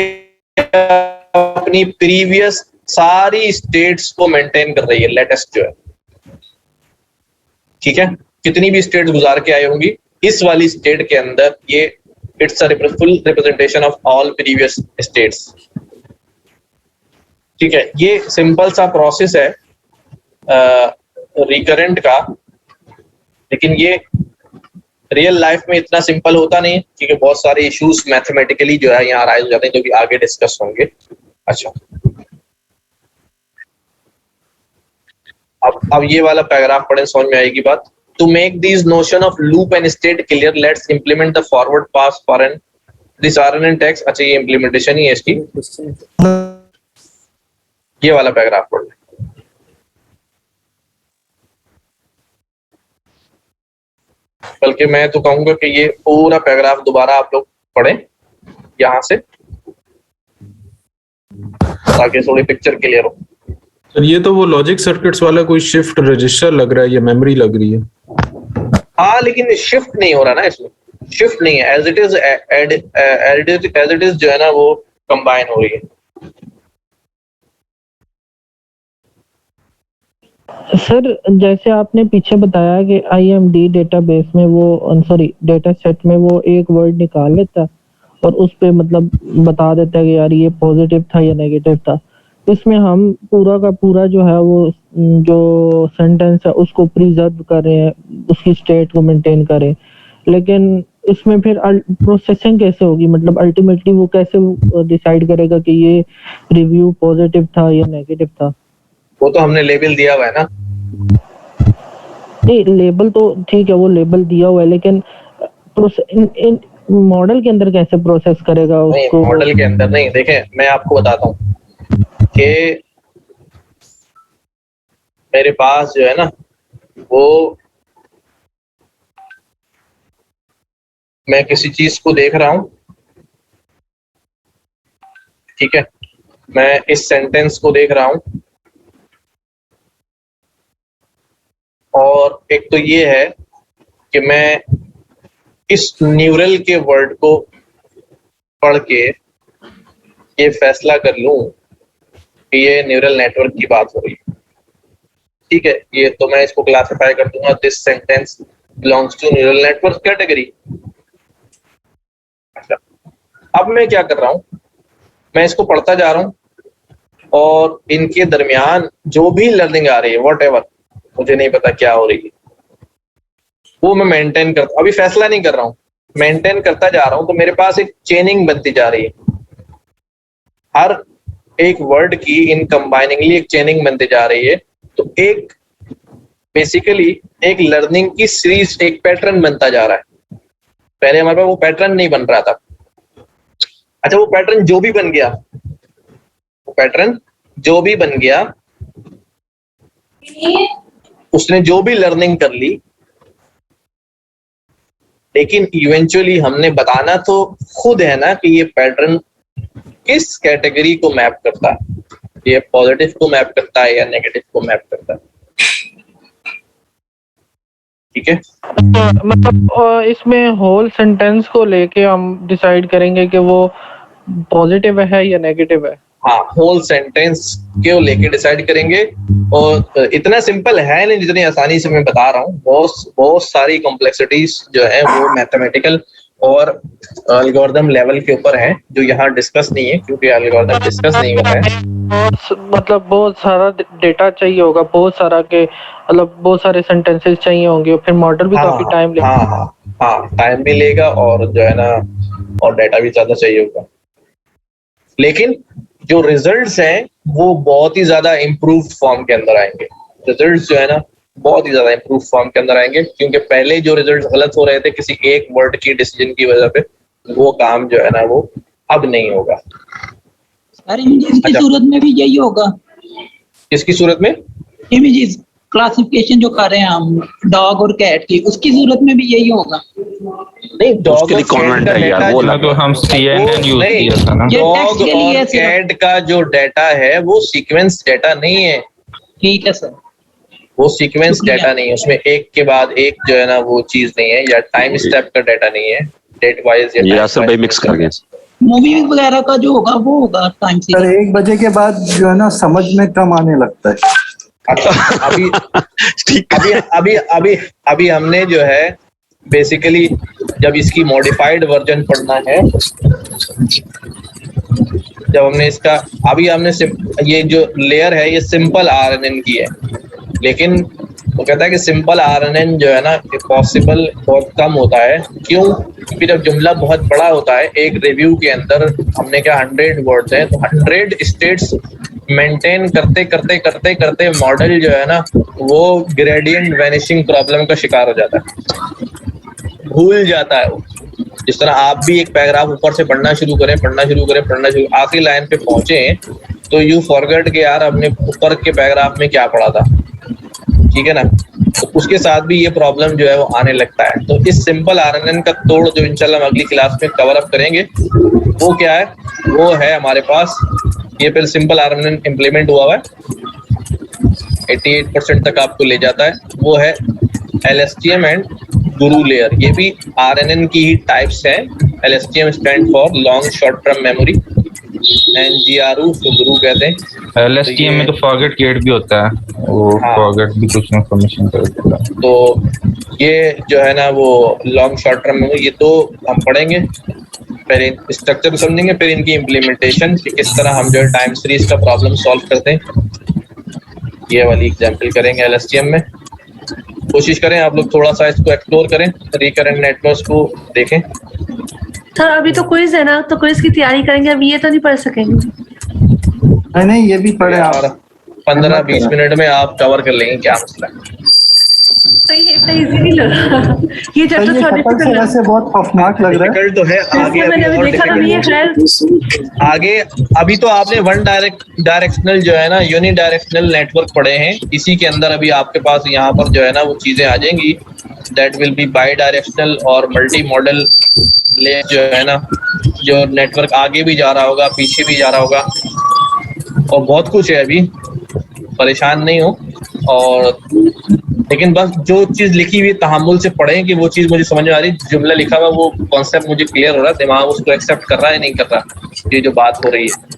अपनी प्रीवियस सारी स्टेट्स को मेंटेन कर रही है, लेटेस्ट जो है, ठीक है। कितनी भी स्टेट गुजार के आए होंगी, इस वाली स्टेट के अंदर ये it's a full representation of all previous states, ठीक है। ये सिंपल सा प्रोसेस है रिकरेंट का, लेकिन ये रियल लाइफ में इतना सिंपल होता नहीं है क्योंकि बहुत सारे इश्यूज मैथमेटिकली जो है यहाँ राइज हो जाते हैं, जो कि आगे डिस्कस होंगे। अच्छा, अब ये वाला पैराग्राफ पढ़ें, समझ में आएगी बात। To make this notion of loop and state clear, let's implement the forward pass for an this RNN tags. अच्छा, ये इंप्लीमेंटेशन ही है इसकी। ये वाला पैराग्राफ पढ़ लें। बल्कि मैं तो कहूंगा कि ये पूरा पैराग्राफ दोबारा आप लोग पढ़ें यहाँ से, ताकि थोड़ी पिक्चर क्लियर हो। सर ये तो वो लॉजिक सर्किट्स वाला कोई शिफ्ट रजिस्टर लग रहा है, ये मेमोरी लग रही है। हाँ, लेकिन शिफ्ट नहीं हो रहा ना, इसमें शिफ्ट नहीं है, एज इट इज जो है ना वो कंबाइन हो रही है। सर जैसे आपने पीछे बताया कि IMD डेटाबेस में वो सॉरी डेटा सेट में वो एक वर्ड निकाल लेता और उस पे मतलब बता देता है कि यार ये पॉजिटिव था या नेगेटिव था। इसमें हम पूरा का पूरा जो है वो जो सेंटेंस है उसको प्रिजर्व कर रहे हैं, उसकी स्टेट को मेंटेन करें, लेकिन इसमें फिर प्रोसेसिंग कैसे होगी? मतलब अल्टीमेटली वो कैसे डिसाइड करेगा कि ये रिव्यू पॉजिटिव था या नेगेटिव था? वो तो हमने लेबल दिया हुआ है ना। नहीं, लेबल तो ठीक है, वो लेबल दिया हुआ है, लेकिन इन मॉडल के अंदर कैसे प्रोसेस करेगा उसको? मॉडल के अंदर नहीं, देखें मैं आपको बताता हूँ कि मेरे पास जो है ना वो मैं किसी चीज को देख रहा हूँ, ठीक है, मैं इस सेंटेंस को देख रहा हूँ, और एक तो ये है कि मैं इस न्यूरल के वर्ड को पढ़ के ये फैसला कर लूं कि ये न्यूरल नेटवर्क की बात हो रही है, ठीक है, ये तो मैं इसको क्लासिफाई कर दूंगा, this sentence belongs to neural network category. अच्छा, अब मैं क्या कर रहा हूं, मैं इसको पढ़ता जा रहा हूं और इनके दरमियान जो भी लर्निंग आ रही है, व्हाटएवर, मुझे नहीं पता क्या हो रही है, वो मैं मेंटेन करता, अभी फैसला नहीं कर रहा हूं, मेंटेन करता जा रहा हूं, तो मेरे पास एक चेनिंग बनती जा रही है, हर एक वर्ड की इन कंबाइनिंगली एक चेनिंग बनती जा रही है। तो एक बेसिकली एक लर्निंग की सीरीज, एक पैटर्न बनता जा रहा है। पहले हमारे पास वो पैटर्न नहीं बन रहा था। अच्छा, वो पैटर्न जो भी बन गया, वो पैटर्न जो भी बन गया, उसने जो भी लर्निंग कर ली, लेकिन इवेंचुअली हमने बताना तो खुद है ना कि ये पैटर्न किस कैटेगरी को मैप करता है, ये पॉजिटिव को मैप करता है या नेगेटिव को मैप करता है। ठीक है, मतलब इसमें होल सेंटेंस को लेके हम डिसाइड करेंगे कि वो पॉजिटिव है या नेगेटिव है। हाँ, होल सेंटेंस को लेके डिसाइड करेंगे, और इतना सिंपल है नहीं जितनी आसानी से मैं बता रहा हूँ। बहुत सारी कॉम्प्लेक्सिटीज जो है वो मैथमेटिकल और एल्गोरिथम लेवल के ऊपर है, जो यहाँ डिस्कस नहीं है क्योंकि एल्गोरिथम डिस्कस नहीं हो रहा है। मतलब बहुत सारा डेटा चाहिए होगा, बहुत सारा के मतलब बहुत सारे सेंटेंसेस चाहिए होंगे, फिर मॉडल भी काफी टाइम लेगा। हाँ, टाइम भी लेगा और जो है ना, और डेटा भी ज्यादा चाहिए होगा। लेकिन जो रिजल्ट्स हैं वो बहुत ही ज्यादा इम्प्रूव्ड फॉर्म के अंदर आएंगे। रिजल्ट्स जो है ना बहुत ही ज्यादा इम्प्रूव फॉर्म के अंदर आएंगे, क्योंकि पहले जो रिजल्ट गलत हो रहे थे किसी एक वर्ड की डिसीजन की वजह पे, वो काम जो है ना वो अब नहीं होगा। सर इमेजेस की सूरत में भी यही होगा। किसकी सूरत में? इमेजेस क्लासिफिकेशन जो कर रहे हैं हम डॉग और कैट की, उसकी सूरत में भी यही होगा। नहीं, डॉग और कैट का डेटा वो तो हम CNN यूज किया था ना। डॉग और कैट का जो डेटा है वो सीक्वेंस डेटा नहीं है। ठीक है सर, वो सीक्वेंस डेटा नहीं है, उसमें एक के बाद एक जो है ना वो चीज नहीं है, या टाइम स्टेप का डेटा नहीं है, डेट वाइज या सब भाई मिक्स कर गए। मूवी वगैरह का जो होगा वो होगा टाइम से। 1 बजे के बाद जो है ना समझ में कम आने लगता है। अच्छा, अभी हमने जो है बेसिकली जब इसकी मॉडिफाइड वर्जन पढ़ना है, जब हमने इसका हमने ये जो लेयर है ये सिंपल RNN की है, लेकिन वो कहता है कि सिंपल RNN जो है ना पॉसिबल बहुत कम होता है। क्यों? क्योंकि जब जुमला बहुत बड़ा होता है, एक रिव्यू के अंदर हमने क्या 100 वर्ड्स हैं, तो 100 स्टेट्स मेंटेन करते करते करते करते मॉडल जो है ना वो ग्रेडियंट वैनिशिंग प्रॉब्लम का शिकार हो जाता है, भूल जाता है वो। जिस तरह आप भी एक पैराग्राफ ऊपर से पढ़ना शुरू करें, आखिरी लाइन पे पहुंचे तो यू फॉरगेट के यार हमने ऊपर के पैराग्राफ में क्या पढ़ा था, ठीक है ना। तो उसके साथ भी ये प्रॉब्लम जो है वो आने लगता है। तो इस सिंपल RNN का तोड़ जो इंशाल्लाह हम अगली क्लास में कवर अप करेंगे, वो क्या है, वो है हमारे पास ये पहले सिंपल RNN इम्प्लीमेंट हुआ है, 88% तक आपको ले जाता है। वो है LSTM एंड गुरु लेयर, ये भी RNN की ही टाइप्स है। LSTM stand for long short term memory, NGRU तो गुरु कहते हैं। LSTM में तो फॉरगेट गेट भी होता है, वो फॉरगेट भी कुछ इन्फॉर्मेशन करता है। तो ये जो है ना वो लॉन्ग शॉर्ट टर्म मेमोरी, ये तो हम पढ़ेंगे, पहले स्ट्रक्चर समझेंगे, फिर इनकी इम्प्लीमेंटेशन कि किस तरह हम जो है टाइम सीरीज का प्रॉब्लम सॉल्व करते हैं, ये वाली एग्जांपल करेंगे LSTM में। कोशिश करें आप लोग थोड़ा सा इसको एक्सप्लोर करें, रिकरेंट नेटवर्क्स को देखें। सर अभी तो क्विज है ना, तो क्विज की तैयारी करेंगे, अभी ये तो नहीं पढ़ सकेंगे। नहीं ये भी पढ़े आप। 15-20 मिनट में आप कवर कर लेंगे, क्या मसला है। सही है, इतना इजी नहीं लग रहा ये चैप्टर थोड़ा डिफिकल्ट है। वैसे बहुत खौफनाक लग रहा है। डिफिकल्ट तो है, आगे मैंने अभी देखा नहीं है खैर। आगे अभी तो आपने वन डायरेक्शनल जो है ना यूनि डायरेक्शनल नेटवर्क पढ़े हैं, इसी के अंदर अभी आपके पास यहाँ पर जो है ना वो चीजें आ जाएंगी, that will be by directional और मल्टी मॉडल ले जो है ना, जो नेटवर्क आगे भी जा रहा होगा पीछे भी जा रहा होगा, और बहुत कुछ है, अभी परेशान नहीं हो। और लेकिन बस जो चीज लिखी हुई तहम्मुल से पढ़ें कि वो चीज मुझे समझ में आ रही, जुमला लिखा हुआ वो कॉन्सेप्ट मुझे क्लियर हो रहा है, दिमाग उसको एक्सेप्ट कर रहा है नहीं कर रहा। ये जो बात हो रही है।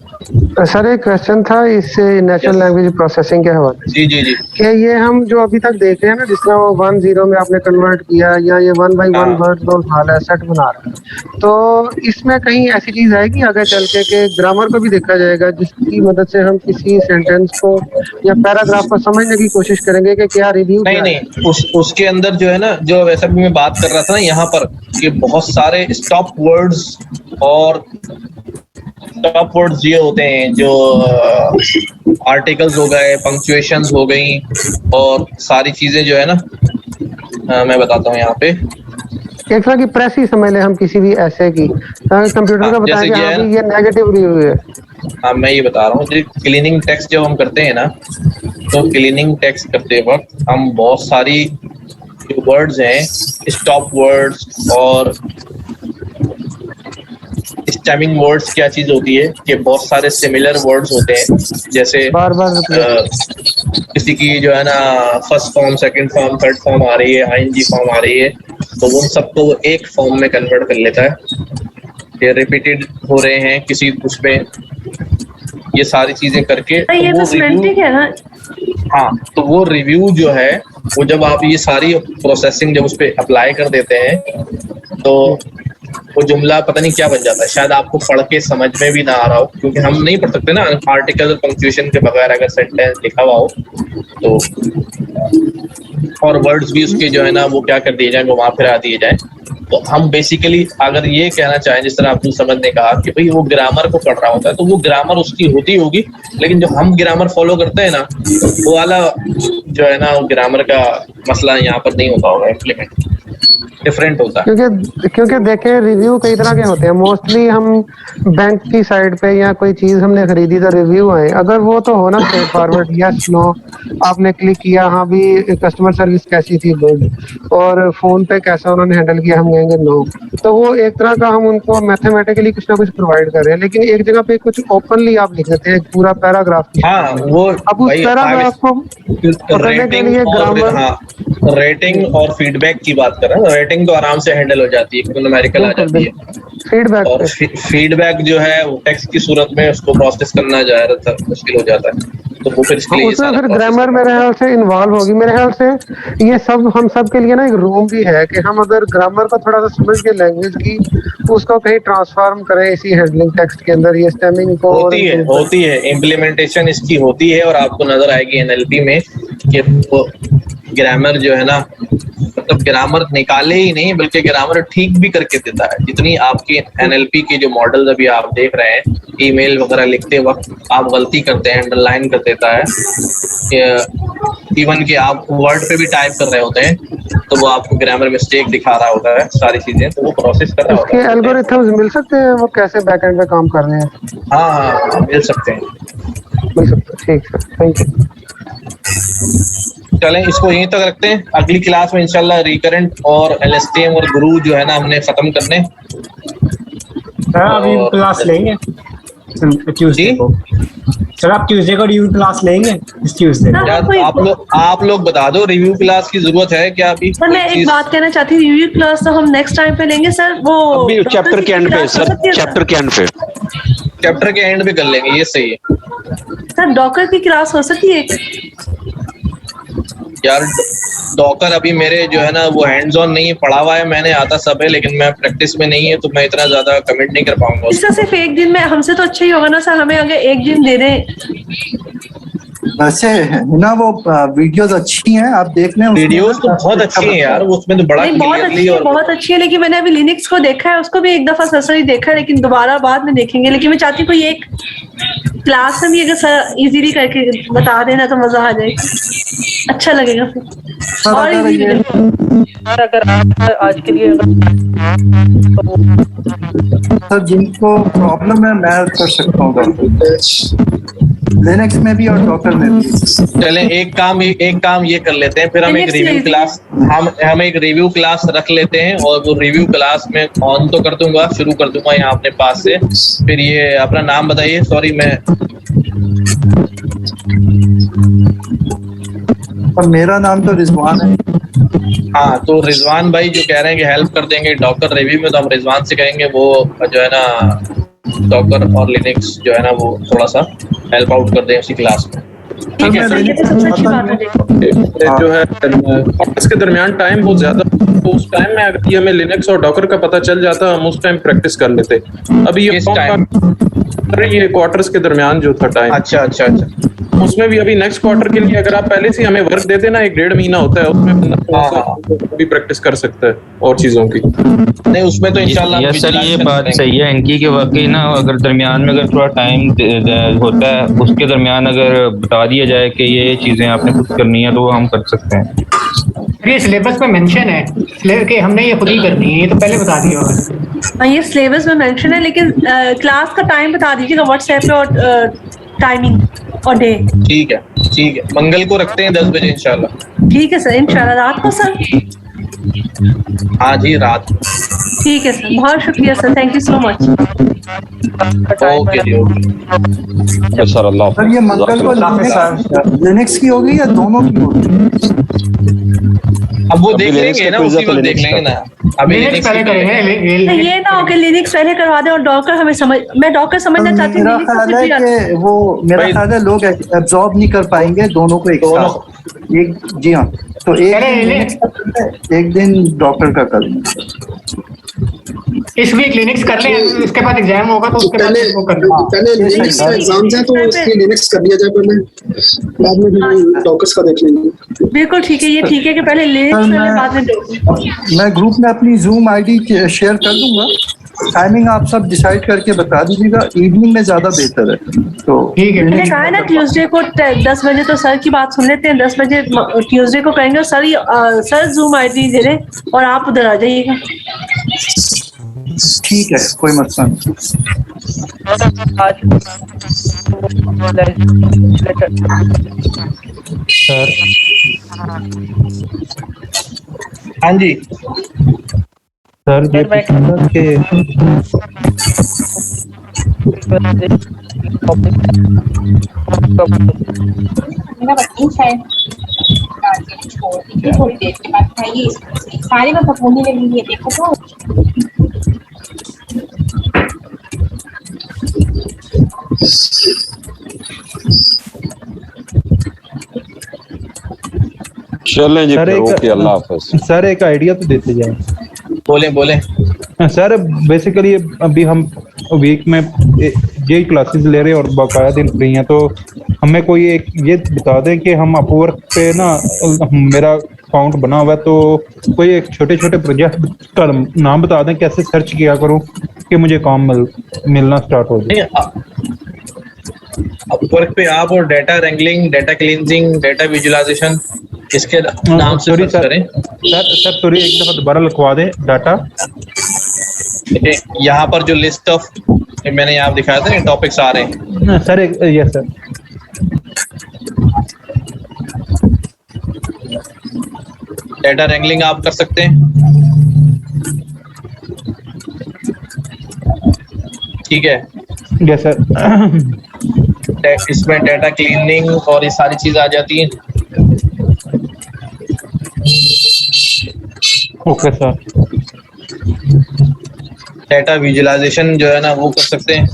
सर एक क्वेश्चन था इससे नेचुरल लैंग्वेज प्रोसेसिंग के हवाले जी जी जी। कि ये हम जो अभी तक देख रहे हैं ना, जिस तरह वो 1-0 में आपने कन्वर्ट किया या ये 1/1 वर्ड जो उठा सेट बना रहा है, तो इसमें कहीं ऐसी चीज आएगी आगे चल के कि ग्रामर को भी देखा जाएगा जिसकी मदद से हम किसी सेंटेंस को या पैराग्राफ को समझने की कोशिश करेंगे कि क्या रिव्यू नहीं उसके अंदर जो है ना, जो वैसा भी मैं बात कर रहा था ना यहाँ पर, कि बहुत सारे स्टॉप वर्ड्स और टॉप वर्ड्स ये होते हैं जो आर्टिकल्स हो गए, पंक्चुएशंस हो गई और सारी चीजें जो है ना, मैं बताता हूँ यहाँ पे एक तरह की प्रेस ही समझ ले हम किसी भी ऐसे की कंप्यूटर का बताया कि हाँ ये नेगेटिव रिव्यू है। हाँ मैं ये बता रहा हूँ, क्लीनिंग टेक्स्ट जब हम करते हैं ना, तो क्लीनिंग टेक्स्ट करते वक्त हम बहुत सारी जो वर्ड्स हैं, स्टॉप वर्ड्स और स्टेमिंग वर्ड्स, क्या चीज होती है कि बहुत सारे सिमिलर वर्ड्स होते हैं, जैसे किसी की जो है ना first form, second form, third form आ रही है, आईएनजी फॉर्म आ रही है, तो उन सबको वो एक फॉर्म में कन्वर्ट कर लेता है। ये रिपीटेड हो रहे हैं किसी उसमें, ये सारी चीजें करके ये तो सिमेंटिक है ना। हाँ, तो वो रिव्यू जो है वो जब आप ये सारी प्रोसेसिंग जब उस पर अप्लाई कर देते हैं तो वो जुमला पता नहीं क्या बन जाता है। शायद आपको पढ़ के समझ में भी ना आ रहा हो, क्योंकि हम नहीं पढ़ सकते ना आर्टिकल और पंक्चुएशन के बगैर अगर सेंटेंस लिखा हुआ हो तो, और वर्ड्स भी उसके जो है ना वो क्या कर दिए जाए, घुमा फिरा दिए जाए। तो हम बेसिकली अगर ये कहना चाहें, जिस तरह आपने समझ ने कहा कि भाई वो ग्रामर को पढ़ रहा होता है, तो वो ग्रामर उसकी होती होगी, लेकिन जो हम ग्रामर फॉलो करते हैं ना, वो वाला जो है ना वो ग्रामर का मसला यहाँ पर नहीं होता होगा, इम्प्लीमेंट डिफरेंट होता है। क्योंकि देखें रिव्यू कई तरह के होते हैं। मोस्टली हम बैंक की साइड पे या कोई चीज हमने खरीदी तो रिव्यू आए, अगर वो तो होना स्ट्रेट फॉरवर्ड, यस नो, आपने क्लिक किया, हाँ भी कस्टमर सर्विस कैसी थी, गुड, और फोन पे कैसा उन्होंने हैंडल किया, हम कहेंगे नो। तो वो एक तरह का हम उनको मैथमेटिकली कुछ ना कुछ प्रोवाइड कर रहे हैं, लेकिन एक जगह पे कुछ ओपनली आप लिख देते हैं पूरा पैराग्राफ। हाँ, वो अब उस पैराग्राफ को पकड़ने के लिए ग्रामर, हाँ, रेटिंग और फीडबैक की बात कर रहे हैं। रेटिंग तो आराम से हैंडल हो जाती है, न्यूमेरिकल आ जाती है। फीडबैक और फीडबैक जो है वो टेक्स्ट की सूरत में उसको प्रोसेस करना ज्यादा मुश्किल हो जाता है, तो वो फिर इसलिए उसमें फिर ग्रामर मेरे ख्याल से इन्वॉल्व होगी। मेरे ख्याल से ये सब हम सब के लिए ना एक रूम भी है कि हम अगर ग्रामर को थोड़ा सा समझ के लैंग्वेज की उसको कहीं ट्रांसफॉर्म करें इसी हैंडलिंग टेक्स्ट के अंदर, ये स्टेमिंग को होती है इम्प्लीमेंटेशन इसकी होती है, और आपको नजर आएगी एनएलपी में कि ग्रामर जो है ना, मतलब ग्रामर निकाले ही नहीं बल्कि ग्रामर ठीक भी करके देता है। जितनी आपकी एनएलपी के जो मॉडल अभी आप देख रहे हैं, ईमेल वगैरह लिखते वक्त आप गलती करते हैं, अंडरलाइन कर देता है, इवन कि आप वर्ड पे भी टाइप कर रहे होते हैं तो वो आपको ग्रामर मिस्टेक दिखा रहा होता है, सारी चीजें, तो वो प्रोसेस कर रहा होता है। एल्गोरिथम्स मिल सकते हैं वो कैसे बैकएंड पे काम कर रहे हैं? हाँ, मिल सकते हैं। ठीक है, थैंक यू। चलें इसको यहीं तक रखते हैं, अगली क्लास में इंशाल्लाह रिकरेंट और एलएसटीएम और गुरु जो है ना हमने खत्म करने। अभी क्लास लेंगे ट्यूसडे को। सर आप ट्यूसडे को रिव्यू क्लास लेंगे? इस ट्यूसडे आप लोग बता दो रिव्यू क्लास की जरूरत है क्या अभी? सर मैं एक बात कहना चाहती हूँ, रिव्यू क्लास तो हम नेक्स्ट टाइम पे लेंगे सर, वो अभी चैप्टर के एंड पे सर, चैप्टर के एंड पे कर लेंगे, ये सही है सर। डॉकर की क्लास हो सकती है यार? डॉकर अभी मेरे जो है ना वो हैंड्स ऑन नहीं पढ़ा हुआ है, मैंने आता सब है लेकिन मैं प्रैक्टिस में नहीं है, तो मैं इतना ज्यादा कमेंट नहीं कर पाऊंगा। इससे सिर्फ एक दिन में हमसे तो अच्छा ही होगा ना सर, हमें अगर एक दिन दे दें। वैसे ना वो वीडियोस अच्छी हैं, आप देख लें। वीडियोस तो बहुत अच्छी हैं यार, उसमें तो बड़ा बहुत अच्छी है, लेकिन मैंने अभी लिनक्स को देखा है, उसको भी एक दफा सही देखा है, लेकिन दोबारा बाद में देखेंगे। लेकिन मैं चाहती हूँ कोई एक क्लास में भी अगर सर इजीली करके बता देना तो मजा आ जाएगा, अच्छा लगेगा फिर। और अगर आप आज के लिए सर जिनको प्रॉब्लम है मैं कर सकता हूँ लिनक्स में भी और डॉकर में भी। चलें एक काम ये कर लेते हैं, फिर हम एक रिव्यू क्लास रख लेते हैं, और वो रिव्यू क्लास में ऑन तो कर दूंगा, शुरू कर दूंगा यहाँ अपने पास से। फिर ये अपना नाम बताइए, सॉरी मैं और मेरा नाम तो रिजवान है। हाँ, तो रिजवान भाई जो कह रहे हैं कि हेल्प कर देंगे डॉक्टर रिव्यू में, तो हम रिजवान से कहेंगे वो जो है ना डॉकर और लिनक्स जो है ना वो थोड़ा सा हेल्प आउट कर दें उसी क्लास में। ठीक है, ये तो सबसे अच्छी बात है। जो है इसके दरमियान टाइम बहुत ज्यादा, तो उस टाइम में अगर ये हमें लिनक्स और डॉकर का पता चल जाता हम उस टाइम प्रैक्टिस कर लेते। अभी ये ये क्वार्टर्स के दरमियान जो था टाइम, अच्छा, उसमें भी अभी नेक्स्ट क्वार्टर के लिए अगर आप पहले से हमें वर्क दे देना, 1-1.5 महीना होता है उसमें बंदा भी प्रैक्टिस कर सकता है और चीजों की। नहीं उसमें तो इंशाल्लाह यस सर, ये बात सही है इनकी कि वाकई ना अगर दरमियान में अगर थोड़ा टाइम होता है उसके दरमियान अगर बता दिया जाए कि ये चीजें आपने खुद करनी है तो वो हम कर सकते हैं। ये सिलेबस में मेंशन है कि हमने ये खुद ही करनी है, ये तो पहले बता दिया होगा। ये सिलेबस में मेंशन है, लेकिन क्लास का टाइम बता दीजिएगा व्हाट्सएप पे और टाइमिंग और डे। ठीक है, मंगल को रखते हैं 10 बजे इंशाल्लाह। ठीक है सर, इंशाल्लाह रात को सर। हाँ जी, रात। ठीक है सर, बहुत शुक्रिया sir, thank you so much. Okay जी, ओके सर। अल्लाह सर ये मंगल को लिनक्स की होगी या दोनों की होगी? अब वो देख लेंगे ना, उसी वक्त देख लेंगे ना। अभी लिनक्स पहले करेंगे। ये ना हो कि लिनक्स पहले करवा दें और डॉकर हमें मैं डॉकर समझना चाहती हूँ। मेरा ख्याल है कि वो मेरा ख्याल है लोग एब्जॉर्ब नहीं कर पाएंगे दोनों को एक साथ। एक जी हाँ, तो एक दिन डॉक्टर का कर लें। इस वीक लिनक्स कर लें, उसके बाद एग्जाम होगा तो उसके बाद वो कर लें। पहले लिनक्स का एग्जाम्स हैं तो इसलिए लिनक्स कर लिया जाए पहले, बाद में फिर डॉकर्स का देख लेंगे। बिल्कुल ठीक है, ये ठीक है कि पहले लिनक्स में बाद में डॉकर। मैं ग्रुप में अपनी जूम आईडी शेयर कर दूंगा, टाइमिंग आप सब डिसाइड करके बता दीजिएगा, इवनिंग में ज्यादा बेहतर है। तो ठीक है, मैंने कहा है ना ट्यूसडे को 10 बजे, तो सर की बात सुन लेते हैं, 10 बजे ट्यूसडे को करेंगे। और सर जूम आईडी दे रहे और आप उधर आ जाइएगा। ठीक है, कोई मसला नहीं। सर हाँ जी सर, ये पूछना कि थोड़ी देर के बाद खाइए, सारे में पकौने लगेंगे, ये देखो तो। चलें जी, ओके, अल्लाह हाफ़िज़। सर एक आइडिया तो देते जाए। बोले सर बेसिकली अभी हम वीक में यही क्लासेस ले रहे हैं और बकाया दिन फ्री हैं, तो हमें कोई एक ये बता दें कि हम अपवर्क पे ना मेरा अकाउंट बना हुआ है, तो कोई एक छोटे छोटे प्रोजेक्ट का नाम बता दें, कैसे सर्च किया करूं कि मुझे काम मिलना स्टार्ट हो जाए। अपवर्क पे आप और data wrangling, data cleansing, data visualisation इसके नाम से सर्च करें। सर सॉरी, एक दफा दोबारा लिखवा दें डाटा। यहाँ पर जो लिस्ट ऑफ मैंने यहाँ दिखाया था, टॉपिक्स आ रहे हैं sir. Yes sir. Data wrangling आप कर सकते हैं, ठीक है। Yes sir. इसमें डेटा क्लीनिंग और ये सारी चीज आ जाती हैं। Okay sir. डेटा विजुअलाइजेशन जो है ना वो कर सकते हैं।